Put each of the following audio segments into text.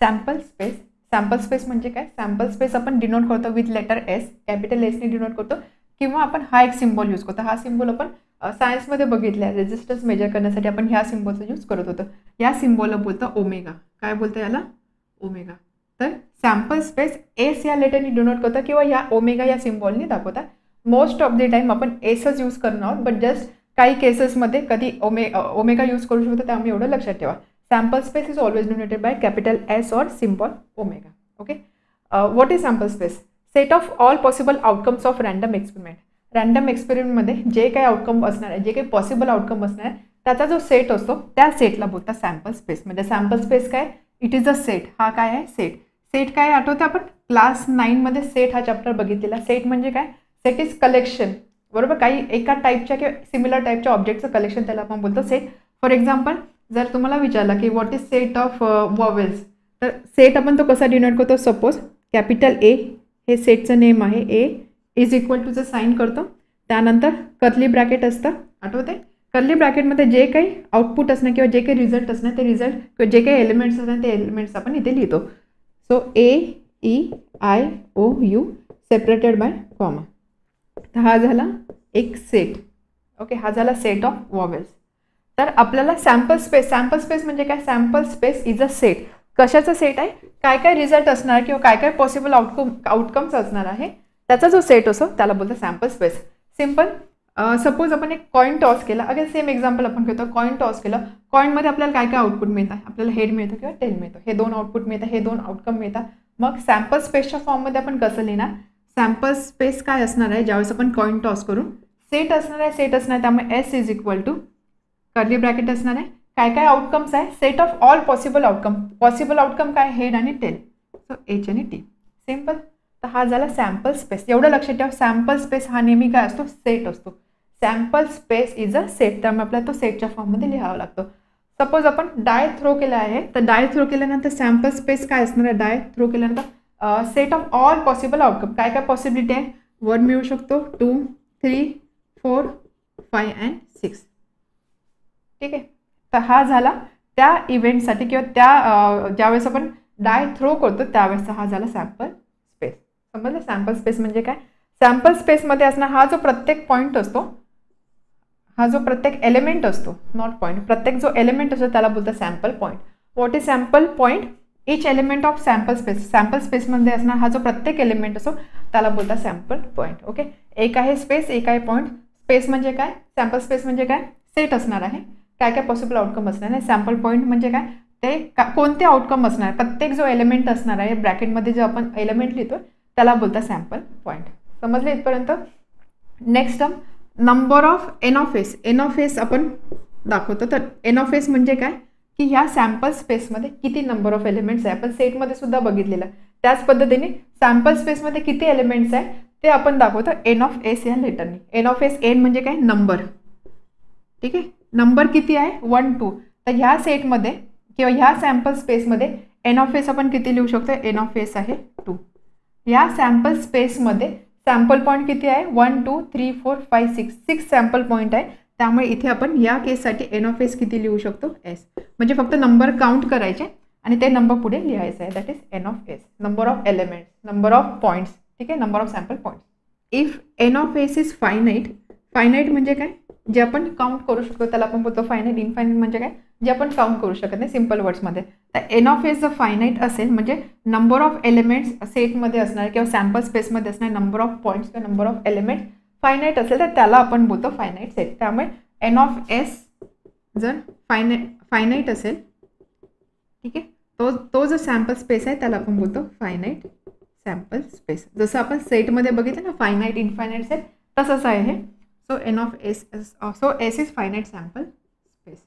Sample space म्हणजे काय, sample space आपण डिनोट करतो विथ लेटर एस, कॅपिटल एसने डिनोट करतो, किंवा आपण हा एक सिम्बॉल यूज करतो. हा सिम्बॉल आपण सायन्समध्ये बघितला आहे, रेजिस्टन्स मेजर करण्यासाठी आपण ह्या सिम्बॉलचा यूज करत होतो. या सिम्बॉलला बोलतं ओमेगा. काय बोलतं याला, ओमेगा. तर सॅम्पल स्पेस एस या लेटरने डिनोट करतं किंवा या ओमेगा या सिम्बॉलने दाखवतात. मोस्ट ऑफ द टाइम आपण एसच यूज करणार आहोत, बट जस्ट काही केसेसमध्ये कधी ओमेगा यूज करू शकतो, त्यामुळे एवढं लक्षात ठेवा. Sample space is always denoted by capital S और symbol omega. Okay. What is sample space? Set of all possible outcomes of random experiment. Random एक्सपेरिमेंटमध्ये जे काही आउटकम असणार आहे, जे काही पॉसिबल आउटकम असणार आहे, त्याचा जो सेट असतो त्या सेटला बोलतात सॅम्पल स्पेस. म्हणजे सॅम्पल स्पेस काय, इट इज अ सेट. हा काय आहे, सेट. सेट काय आठवतं, आपण क्लास 9मध्ये सेट हा चॅप्टर बघितलेला. सेट म्हणजे काय, सेट इज कलेक्शन, बरोबर, काही एका टाईपच्या किंवा सिमिलर टाईपच्या ऑब्जेक्टचं कलेक्शन, त्याला आपण बोलतो सेट. फॉर एक्झाम्पल, जर तुम्हाला विचारलं की what is set of vowels, तर सेट आपण तो कसा डिनोट करतो. सपोज कॅपिटल ए हे सेटचं नेम आहे, ए इज इक्वल टूचं साईन करतो, त्यानंतर कर्ली ब्रॅकेट असतं, आठवते. कर्ली ब्रॅकेटमध्ये जे काही आउटपुट असणार किंवा जे काही रिझल्ट असणार ते रिझल्ट किंवा जे काही एलिमेंट्स असणार ते एलिमेंट्स आपण इथे लिहितो. So AEIOU separated by comma. तर हा झाला एक सेट. ओके, हा झाला सेट ऑफ वॉवेल्स. तर आपल्याला सॅम्पल स्पेस म्हणजे काय, sample space is a set. कशाचा सेट आहे, काय काय रिझल्ट असणार किंवा काय काय पॉसिबल आउटकम्स असणार आहे, त्याचा जो सेट असतो त्याला बोलतो सॅम्पल स्पेस. सिम्पल. सपोज आपण एक कॉईन टॉस केला, अगेन सेम एक्झाम्पल आपण घेतो. कॉईन टॉस केलं, कॉईनमध्ये आपल्याला काय काय आउटपुट मिळतात, आपल्याला हेड मिळतो किंवा टेल मिळतो. हे दोन आउटपुट मिळतात, हे दोन आउटकम मिळतात. मग सॅम्पल स्पेसच्या फॉर्ममध्ये आपण कसं लिहिणार, सॅम्पल स्पेस काय असणार आहे, ज्यावेळेस आपण कॉईन टॉस करू, सेट असणार आहे, त्यामुळे S is equal to curly bracket असणार आहे, काय काय आउटकम्स आहे, set of all possible outcome काय, हेड आणि टेल, सो एच आणि टी. सिम्पल. तर हा झाला सॅम्पल स्पेस. एवढं लक्षात ठेवा, सॅम्पल स्पेस हा नेहमी काय असतो, सेट असतो. Sample space is a set, त्यामुळे आपल्याला तो सेटच्या फॉर्ममध्ये लिहावा लागतो. सपोज आपण डाय थ्रो केला आहे, तर डाय थ्रो केल्यानंतर सॅम्पल स्पेस काय असणार आहे, डाय थ्रो केल्यानंतर set of all possible outcome, काय काय पॉसिबिलिटी आहे, 1 मिळू शकतो, 2, 3, 4, 5 अँड 6. ठीक आहे. तर हा झाला त्या इव्हेंटसाठी किंवा त्या ज्यावेळेस आपण डाय थ्रो करतो त्यावेळेसचा हा झाला सॅम्पल स्पेस. समजलं. सॅम्पल स्पेस म्हणजे काय, सॅम्पल स्पेसमध्ये असणार हा जो प्रत्येक पॉईंट असतो, हा जो प्रत्येक एलिमेंट असतो, नॉट पॉईंट, प्रत्येक जो एलिमेंट असतो त्याला बोलतं sample point. What is sample point, each element of sample space. Sample स्पेसमध्ये असणार हा जो प्रत्येक एलिमेंट असतो त्याला बोलतात सॅम्पल पॉईंट. ओके. एक आहे स्पेस, एक आहे पॉईंट. स्पेस म्हणजे काय, सॅम्पल स्पेस म्हणजे काय, सेट असणार आहे, काय काय पॉसिबल आउटकम असणार आहे. सॅम्पल पॉईंट म्हणजे काय, ते कोणते आउटकम असणार आहे, प्रत्येक जो एलिमेंट असणार आहे ब्रॅकेटमध्ये जो आपण एलिमेंट लिहितो त्याला बोलतात सॅम्पल पॉईंट. समजले इथपर्यंत. Next term, number of N of S. N of S आपण दाखवतो. तर एन ऑफ एस म्हणजे काय की ह्या सॅम्पल स्पेसमध्ये किती नंबर ऑफ एलिमेंट्स आहे, आपण सेटमध्ये सुद्धा बघितलेलं. त्याच पद्धतीने सॅम्पल स्पेसमध्ये किती एलिमेंट्स आहे ते आपण दाखवतो एन ऑफ एस या लेटरने. एन ऑफ एस, एन म्हणजे काय, नंबर. ठीक आहे. नंबर किती आहे, 1, 2. तर ह्या सेटमध्ये किंवा ह्या सॅम्पल स्पेसमध्ये एन ऑफ एस आपण किती लिहू शकतो, एन ऑफ एस आहे 2. या सॅम्पल स्पेसमध्ये सॅम्पल पॉईंट किती आहे, 1, 2, 3, 4, 5, 6. 6 सॅम्पल पॉईंट आहे, त्यामुळे इथे आपण या केससाठी एन ऑफ एस किती लिहू शकतो, एस. म्हणजे फक्त नंबर काउंट करायचे आणि ते नंबर पुढे लिहायचं आहे, that is N of S. Number of elements, number of points. ठीक आहे, number of sample points. If N of S is finite. Finite म्हणजे काय, जे आपण काउंट करू शकतो त्याला आपण बोलतो फायनाईट. इनफायनाईट म्हणजे काय, जे आपण काउंट करू शकत नाही, सिम्पल वर्ड्समध्ये. तर एन ऑफ एस जर फायनाईट असेल म्हणजे नंबर ऑफ एलिमेंट्स सेटमध्ये असणार किंवा सॅम्पल स्पेसमध्ये असणार, नंबर ऑफ पॉईंट्स किंवा नंबर ऑफ एलिमेंट्स फायनाईट असेल तर त्याला आपण बोलतो फायनाईट सेट. त्यामुळे एन ऑफ एस जर फायनाईट असेल, ठीक आहे, तो जो सॅम्पल स्पेस आहे त्याला आपण बोलतो फायनाईट सॅम्पल स्पेस. जसं आपण सेटमध्ये बघितलं ना, फायनाईट इनफायनाईट सेट, तसंच आहे हे. So N of S, so S is finite sample space.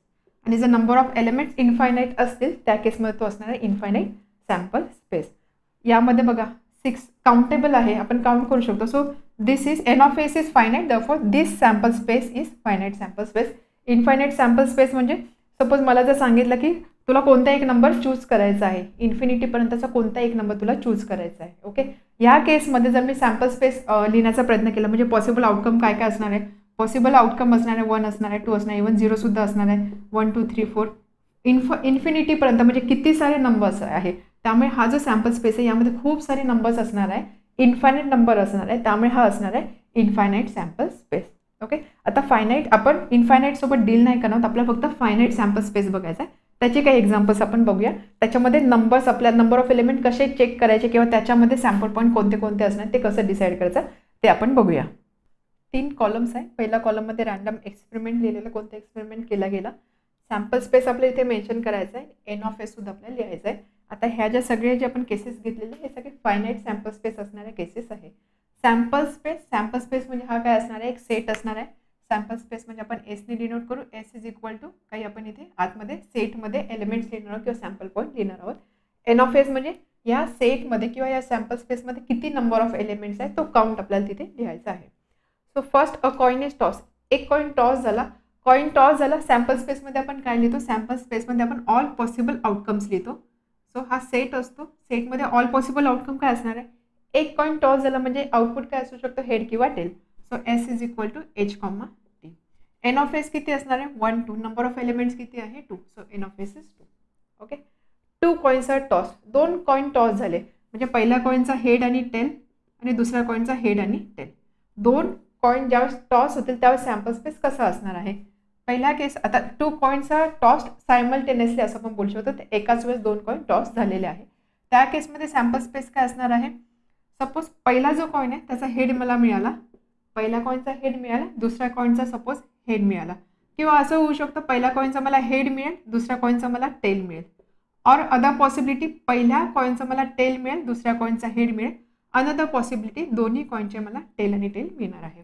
आणि जर नंबर ऑफ एलिमेंट्स इनफायनाईट असतील त्या केसमध्ये तो असणार आहे इनफायनाईट सॅम्पल स्पेस. यामध्ये बघा 6 काउंटेबल आहे, आपण काउंट करू शकतो. So this is N of S is finite, therefore this sample space is finite sample space. Infinite sample space म्हणजे सपोज मला जर सांगितलं की तुला कोणता एक नंबर चूज करायचा आहे, इन्फिनिटीपर्यंतचा कोणता एक नंबर तुला चूज करायचा आहे. ओके. या केसमध्ये जर मी सॅम्पल स्पेस लिहिण्याचा प्रयत्न केला म्हणजे पॉसिबल आउटकम काय काय असणार आहे, पॉसिबल आउटकम असणार आहे 1 असणार आहे, 2 असणार आहे, इव्हन 0 सुद्धा असणार आहे, 1, 2, 3, 4 इन्फिनिटीपर्यंत म्हणजे किती सारे नंबर्स आहे त्यामुळे हा जो सॅम्पल स्पेस आहे यामध्ये खूप सारे नंबर्स असणार आहे, इन्फायनाईट नंबर असणार आहे, त्यामुळे हा असणार आहे इन्फायनाईट सॅम्पल स्पेस. ओके, आता फायनाईट आपण इन्फायनाईट सोबत डील नाही करणार, आपल्याला फक्त फायनाईट सॅम्पल स्पेस बघायचा आहे. त्याचे काही एक्झाम्पल्स आपण बघूया. त्याच्यामध्ये नंबर्स, आपल्या नंबर ऑफ एलिमेंट कसे चेक करायचे किंवा त्याच्यामध्ये सॅम्पल पॉईंट कोणते कोणते असणार ते कसं डिसाईड करायचं ते आपण बघूया. 3 कॉलम्स आहे. पहिल्या कॉलममध्ये रॅन्डम एक्सपेरिमेंट लिहिलेलं, कोणतं एक्सपेरिमेंट केला गेला. सॅम्पल स्पेस आपल्याला इथे मेन्शन करायचं आहे, एन ऑफ एस सुद्धा आपल्याला लिहायचं आहे. आता ह्या ज्या सगळे जे आपण केसेस घेतलेले हे सगळे फायनाईट सॅम्पल स्पेस असणारे केसेस आहे. सॅम्पल स्पेस म्हणजे हा काय असणार आहे, एक सेट असणार आहे. सॅम्पल स्पेस म्हणजे आपण एसने डिनोट करू, एस इज इक्वल टू काही आपण इथे आतमध्ये सेटमध्ये एलिमेंट्स लिहिणार आहोत किंवा सॅम्पल पॉईंट लिहिणार आहोत. एन ऑफ एस म्हणजे या सेटमध्ये किंवा या सॅम्पल स्पेसमध्ये किती नंबर ऑफ एलिमेंट्स आहेत तो काउंट आपल्याला तिथे लिहायचा आहे. So first a coin is toss, एक कॉइन टॉस झाला. कॉइन टॉस झाला. सॅम्पल स्पेसमध्ये आपण काय लिहितो, सॅम्पल स्पेसमध्ये आपण ऑल पॉसिबल आउटकम्स लिहितो. सो हा सेट असतो, सेटमध्ये ऑल पॉसिबल आउटकम काय असणार आहे, एक कॉइन टॉस झाला म्हणजे आउटपुट काय असू शकतो, हेड किंवा tail. So S is equal to H comma T. N of S किती असणार आहे, 1 2. नंबर ऑफ एलिमेंट्स किती आहे, 2. So N of S is 2. Okay, 2 coins are toss, 2 coin toss झाले म्हणजे पहिल्या कॉइनचा हेड आणि टेल आणि दुसऱ्या कॉइनचा हेड आणि टेल. 2 कॉइन ज्यावेळेस टॉस होतील त्यावेळेस सॅम्पल स्पेस कसा असणार आहे. पहिला केस, आता 2 कॉइन्स आर टॉस्ड सायमल्टेनियसली असं आपण बोलू शकतो, तर एकाच वेळेस 2 कॉइन टॉस झालेले आहे. त्या केसमध्ये सॅम्पल स्पेस काय असणार आहे, सपोज पहिला जो कॉइन आहे त्याचा हेड मला मिळाला, पहिल्या कॉइनचा हेड मिळाला, दुसऱ्या कॉइनचा सपोज हेड मिळाला, किंवा असं होऊ शकतं पहिल्या कॉइनचा मला हेड मिळेल, दुसऱ्या कॉइनचा मला टेल मिळेल. और अदर पॉसिबिलिटी पहिल्या कॉइनचा मला टेल मिळेल, दुसऱ्या कॉइनचा हेड मिळेल. अनदर पॉसिबिलिटी दोन्ही कॉइनचे मला टेल आणि टेल मिळणार आहे.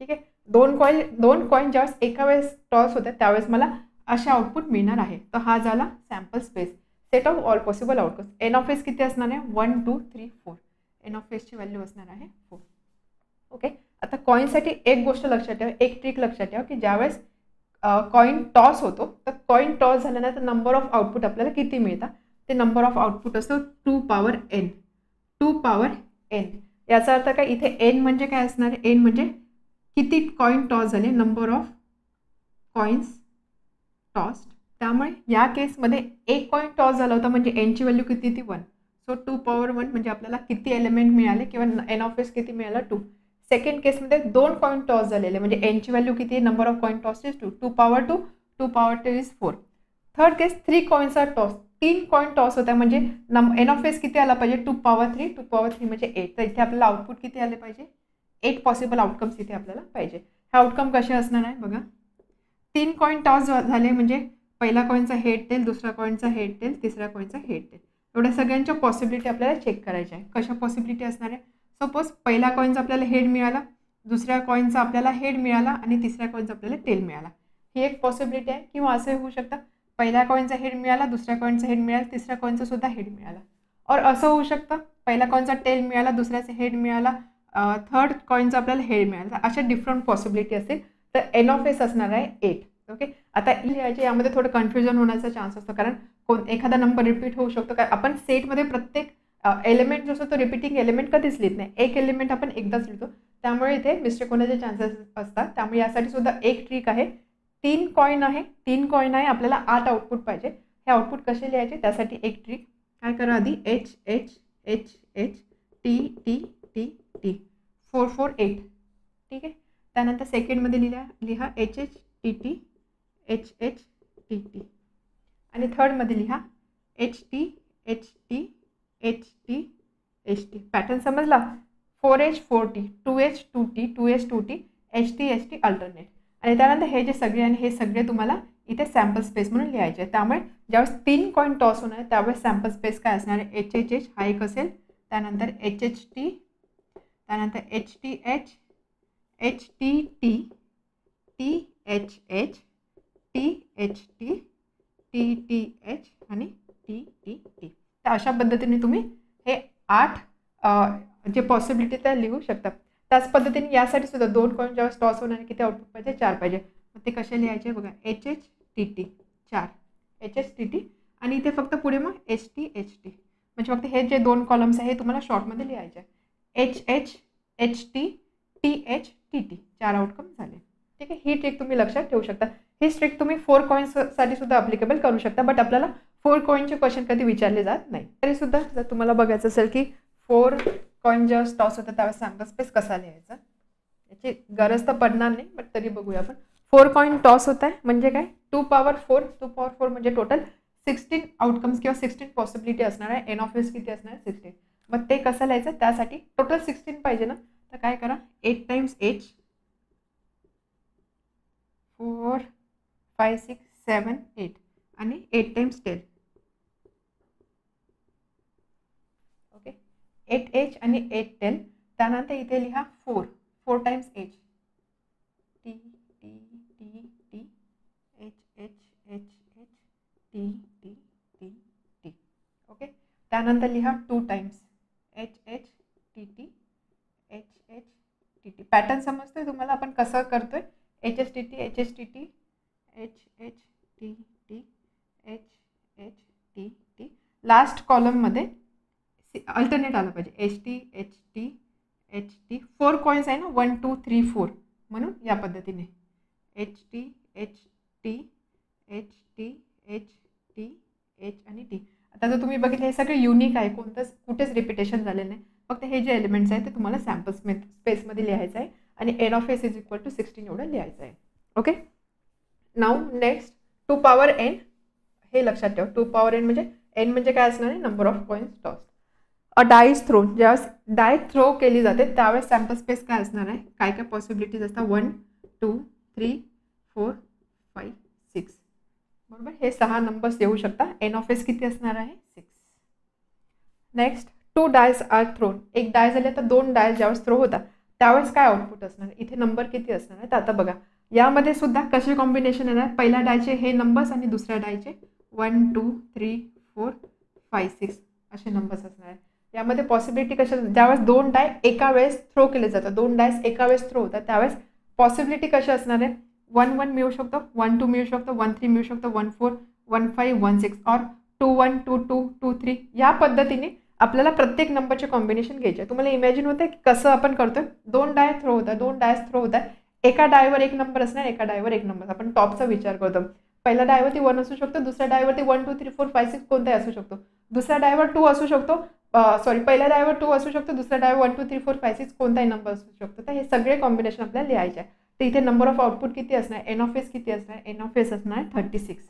ठीक आहे, दोन कॉइन ज्यावेळेस एका वेळेस टॉस होतात त्यावेळेस मला असे आउटपुट मिळणार आहे. तर हा झाला sample space, set of all possible outcomes. N of S किती असणार आहे, 1 2 3 4. एन ऑफ एसची व्हॅल्यू असणार आहे 4. ओके, आता कॉईनसाठी एक गोष्ट लक्षात ठेवा, एक ट्रिक लक्षात ठेवा की ज्यावेळेस कॉइन टॉस होतो तर कॉइन टॉस झाल्यानंतर नंबर ऑफ आउटपुट आपल्याला किती मिळतात, ते नंबर ऑफ आउटपुट असतो 2 पॉवर n. 2 पॉवर n याचा अर्थ काय, इथे n म्हणजे काय असणार आहे, n म्हणजे किती कॉइन टॉस झाले, नंबर ऑफ कॉइन्स टॉस. त्यामुळे या केसमध्ये एक कॉइन टॉस झाला होता म्हणजे एनची व्हॅल्यू किती ती 1. सो 2 पॉवर 1 म्हणजे आपल्याला किती एलिमेंट मिळाले किंवा एन ऑफ एस किती मिळाला 2. सेकंड केसमध्ये 2 कॉइन टॉस झालेले म्हणजे एनची व्हॅल्यू किती आहे, number of coin toss is 2. 2 power 2, 2 power 2 is 4. Third case 3 coins are toss, 3 coin toss होता म्हणजे एन ऑफ एस किती आला पाहिजे, 2 पॉवर 3. 2 पॉवर 3 म्हणजे 8. तर इथे आपल्याला आउटपुट किती आले पाहिजे, 8 पॉसिबल आउटकम्स इथे आपल्याला पाहिजे. हे आउटकम कसे असणार आहे बघा, 3 कॉइन टॉस झाले म्हणजे पहिला कॉइनचा हेड टेल, दुसऱ्या कॉइनचा हेड टेल, तिसऱ्या कॉइनचा हेड टेल. एवढ्या सगळ्यांच्या पॉसिबिलिटी आपल्याला चेक करायच्या आहे. कशा पॉसिबिलिटी असणार आहे, सपोज पहिल्या कॉइनचा आपल्याला हेड मिळाला, दुसऱ्या कॉइनचा आपल्याला हेड मिळाला आणि तिसऱ्या कॉइनचा आपल्याला टेल मिळाला. ही एक पॉसिबिलिटी आहे. किंवा असं होऊ शकतं पहिल्या कॉइनचा हेड मिळाला, दुसऱ्या कॉइनचा हेड मिळाला, तिसऱ्या कॉइनचा सुद्धा हेड मिळाला. और असं होऊ शकतं पहिल्या कॉइनचा टेल मिळाला, दुसऱ्याचा हेड मिळाला, थर्ड कॉइनचा आपल्याला हेड मिळाला. अशा डिफरंट पॉसिबिलिटी असेल तर एन ऑफ एस असणार आहे 8. ओके, आता लिहायचे यामध्ये थोडं कन्फ्युजन होण्याचा चान्स असतो कारण एखादा नंबर रिपीट होऊ शकतो. कारण आपण सेटमध्ये प्रत्येक एलिमेंट जो असतो तो रिपीटिंग एलिमेंट कधीच लिहित नाही, एक एलिमेंट आपण एकदाच लिहितो, त्यामुळे इथे मिस्टेक होण्याचे चान्सेस असतात. त्यामुळे यासाठी सुद्धा एक ट्रिक आहे. 3 कॉइन आहे, आपल्याला 8 आउटपुट पाहिजे. हे आउटपुट कसे लिहायचे त्यासाठी एक ट्रिक, काय करा आधी H H H H T T T T 4 4 8. ठीक आहे, त्यानंतर सेकंडमध्ये लिहा H H T T H H T T आणि थर्डमध्ये लिहा H T H T H T H T. Pattern समजला, 4H 4T, 2H 2T, 2H 2T, HT HT alternate. आणि त्यानंतर हे जे सगळे आणि हे सगळे तुम्हाला इथे सॅम्पल स्पेस म्हणून लिहायचे आहे. त्यामुळे ज्यावेळेस 3 कॉइन टॉस होणार आहे त्यावेळेस सॅम्पल स्पेस काय असणार आहे, एच एच एच हा एक असेल, त्यानंतर एच एच टी, त्यानंतर H T H, H T T, T H H, T H T, T T H आणि टी टी टी. तर अशा पद्धतीने तुम्ही हे 8 जे पॉसिबिलिटी त्या लिहू शकता. त्याच पद्धतीने यासाठी सुद्धा 2 कॉइन ज्यावेळेस टॉस होणार किती आउटपुट पाहिजे, 4 पाहिजे. मग ते कसे लिहायचे बघा, H H T T 4, H H T T आणि इथे फक्त पुढे मग एच टी एच टी. म्हणजे फक्त हे जे 2 कॉलम्स आहे हे तुम्हाला शॉर्टमध्ये लिहायचे आहे. H H H T, T H T T 4 outcome झाले. ठीक आहे, ही ट्रिक तुम्ही लक्षात ठेवू शकता. ही ट्रिक तुम्ही 4 कॉइन्ससाठी सुद्धा अप्लिकेबल करू शकता. बट आपल्याला 4 कॉईनचे क्वेश्चन कधी विचारले जात नाही. तरी सुद्धा जर तुम्हाला बघायचं असेल की 4 कॉईन जेव्हा टॉस होतं त्यावेळेस सॅम्पल स्पेस कसा लिहायचा, याची गरज तर पडणार नाही, बट तरी बघूया आपण. 4 कॉईन टॉस होत आहे म्हणजे काय, 2 पॉवर 4 म्हणजे टोटल 16 आउटकम्स किंवा 16 पॉसिबिलिटी असणार आहे. एन ऑफ एस किती असणार आहे, 16. मग ते कसं लिहायचं, त्यासाठी टोटल 16 पाहिजे ना, तर काय करा, 8 टाइम्स एच, 4 5 6 7 8 आणि 8 टाइम्स 10. ओके, 8 एच आणि 8 10. त्यानंतर इथे लिहा 4 times H, T T T T H H H H T T T T. Okay, त्यानंतर लिहा 2 times H H T T H H T T. Pattern समजतोय तुम्हाला आपण कसं करतोय, H H T T H H T T H H T T H H T T. Last कॉलममध्ये alternate आलं पाहिजे, H T H T H T. 4 coins आहे ना, 1 2 3 4, म्हणून या पद्धतीने H T H T H T H T H आणि T. आता जर तुम्ही बघितलं हे सगळे युनिक आहे, कुठेच रिपिटेशन झालेलं नाही, फक्त हे जे एलिमेंट्स आहेत ते तुम्हाला सॅम्पल स्पेसमध्ये लिहायचं आहे आणि N of S is equal to 16 एवढं लिहायचं आहे. Okay, now next 2 power N. हे लक्षात ठेवा, 2 पॉवर एन म्हणजे एन म्हणजे काय असणार आहे, number of coins toss. A dice throw, ज्यावेळेस डाय थ्रो केली जाते त्यावेळेस सॅम्पल स्पेस काय असणार आहे, काय काय पॉसिबिलिटीज असतात, 1 2 3 4 5 6, बरोबर. हे 6 नंबर्स येऊ शकतात. एन ऑफ एस किती असणार आहे, 6. Next 2 dice are thrown. एक डाय झाले तर 2 डायस ज्यावेळेस थ्रो होतात त्यावेळेस काय आउटपुट असणार, इथे नंबर किती असणार आहे. तर आता बघा यामध्ये सुद्धा कसे कॉम्बिनेशन येणार, पहिल्या डायचे हे नंबर्स आणि दुसऱ्या डायचे 1 2 3 4 5 6 असे नंबर्स असणार आहे. यामध्ये पॉसिबिलिटी कशा, ज्यावेळेस 2 डाय एका वेळेस थ्रो केले जातात, 2 डायस एका वेळेस थ्रो होतात त्यावेळेस पॉसिबिलिटी कशी असणार आहे, 1 1 मिळू शकतो, 1 2 मिळू शकतो, 1 3 मिळू शकतो, 1 4 1 5 1 6 और 2 1 2 2 2 3. या पद्धतीने आपल्याला प्रत्येक नंबरचे कॉम्बिनेशन घ्यायचे. तुम्हाला इमॅजिन होते की कसं आपण करतोय, 2 डाय थ्रो होतात, 2 डायस थ्रो होतात, एका डायवर एक नंबर असणार, एका डायवर एक नंबर. आपण टॉपचा विचार करतो, पहिल्या डायवरती 1 असू शकतो, दुसऱ्या डायवरती 1 2 3 4 5 6 कोणताही असू शकतो, दुसऱ्या डायवर 2 असू शकतो, पहिल्या डायवर 2 असू शकतो, दुसऱ्या डायवर 1 2 3 4 5 6 कोणताही नंबर असू शकतो. तर हे सगळे कॉम्बिनेशन आपल्याला लिहायचे आहे. तर इथे नंबर ऑफ आउटपुट किती असणार, एन ऑफ एस किती असणार, एन ऑफ एस असणार 36.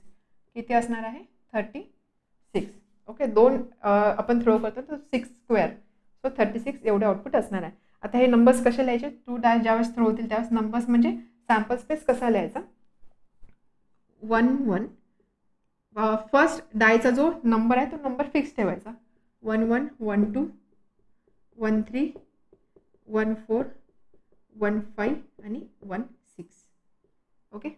किती असणार आहे, 36. ओके, 2 आपण थ्रो करतो तर 6 स्क्वेअर, सो 36 एवढे आउटपुट असणार आहे. आता हे नंबर्स कसे लिहायचे, 2 डाय ज्यावेळेस थ्रो होतील त्यावेळेस नंबर्स म्हणजे सॅम्पल स्पेस कसा लिहायचा, 1 1. फर्स्ट डायचा जो नंबर आहे तो नंबर फिक्स ठेवायचा, 1 1 1 2 1 3 1 4 1 5 आणि 1 6. ओके,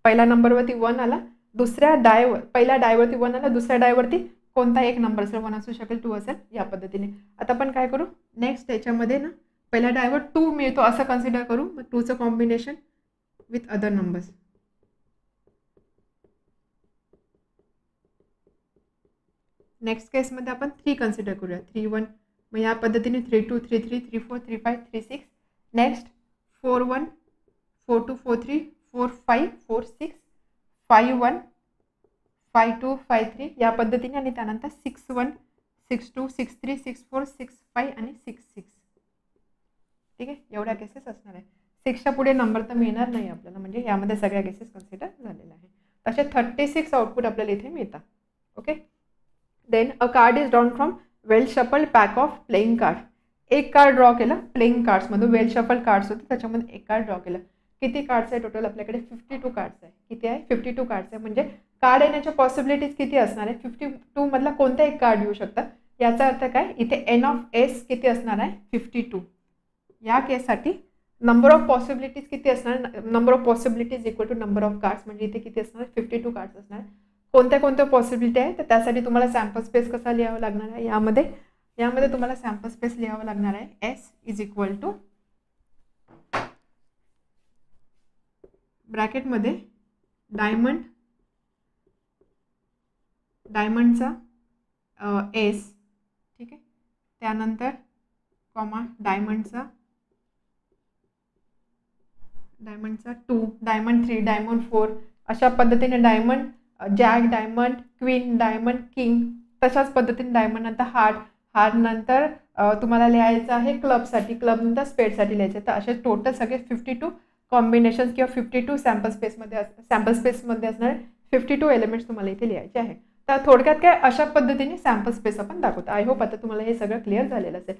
पहिल्या नंबरवरती 1 आला, दुसऱ्या डायवर पहिल्या डायवरती 1 आला, दुसऱ्या डायवरती कोणता एक नंबर असेल, 1 असू शकेल, 2 असेल, या पद्धतीने. आता आपण काय करू, नेक्स्ट त्याच्यामध्ये ना पहिल्या डायवर 2 मिळतो असं कन्सिडर करू, मग 2चं combination with other numbers. Next केसमध्ये आपण 3 कन्सिडर करूया, 3 1. मग या पद्धतीने 3 2 3 3 3 4 3 5 3 6. नेक्स्ट 4 1 4 2 4 3 4 5 4 6 5 1 5 2 5 3 या पद्धतीने. आणि त्यानंतर 6 1 6 2 6 3 6 4 6 5 आणि 6 6. ठीक आहे, एवढ्या केसेस असणार आहे. 6च्या पुढे नंबर तर मिळणार नाही आपल्याला, म्हणजे यामध्ये सगळ्या केसेस कन्सिडर झालेल्या आहे. तसे 36 आउटपुट आपल्याला इथे मिळतात. Okay, then a card is drawn from well shuffled pack of playing card. एक कार्ड ड्रॉ केलं प्लेइंग कार्ड्समधून, वेल शफल्ड कार्ड्स होते त्याच्यामध्ये एक कार्ड ड्रॉ केलं. किती कार्ड्स आहे टोटल आपल्याकडे, 52 कार्ड्स आहे. किती आहे, 52 कार्ड्स आहे. म्हणजे कार्ड येण्याच्या पॉसिबिलिटीज किती असणार आहे, 52 मधला कोणता एक कार्ड येऊ शकतं. याचा अर्थ काय, इथे एन ऑफ एस किती असणार आहे, 52. या केससाठी नंबर ऑफ पॉसिबिलिटीज किती असणार, number of possibilities equal to number of cards, म्हणजे इथे किती असणार, 52 कार्ड्स असणार. कोणत्या कोणत्या पॉसिबिलिटी आहे, तर त्यासाठी तुम्हाला सॅम्पल स्पेस कसा लिहावा लागणार आहे, यामध्ये तुम्हाला सॅम्पल स्पेस लिहावं लागणार आहे, एस इज इक्वल टू ब्रॅकेटमध्ये डायमंडचा एस, ठीक आहे, त्यानंतर कॉमा डायमंडचा 2, डायमंड 3, डायमंड 4 अशा पद्धतीने diamond jack diamond, queen diamond, king, तशाच पद्धतीने डायमंड नंतर हार्ट, हार्ट नंतर तुम्हाला लिहायचं आहे क्लबसाठी, क्लब नंतर स्पेडसाठी लिहायचं. तर असे टोटल सगळे 52 कॉम्बिनेशन किंवा 52 सॅम्पल स्पेसमध्ये असणारे 52 एलिमेंट्स तुम्हाला इथे लिहायचे आहे. तर थोडक्यात काय अशा पद्धतीने सॅम्पल स्पेस आपण दाखवतो. आय होप आता तुम्हाला हे सगळं क्लिअर झालेलं असेल.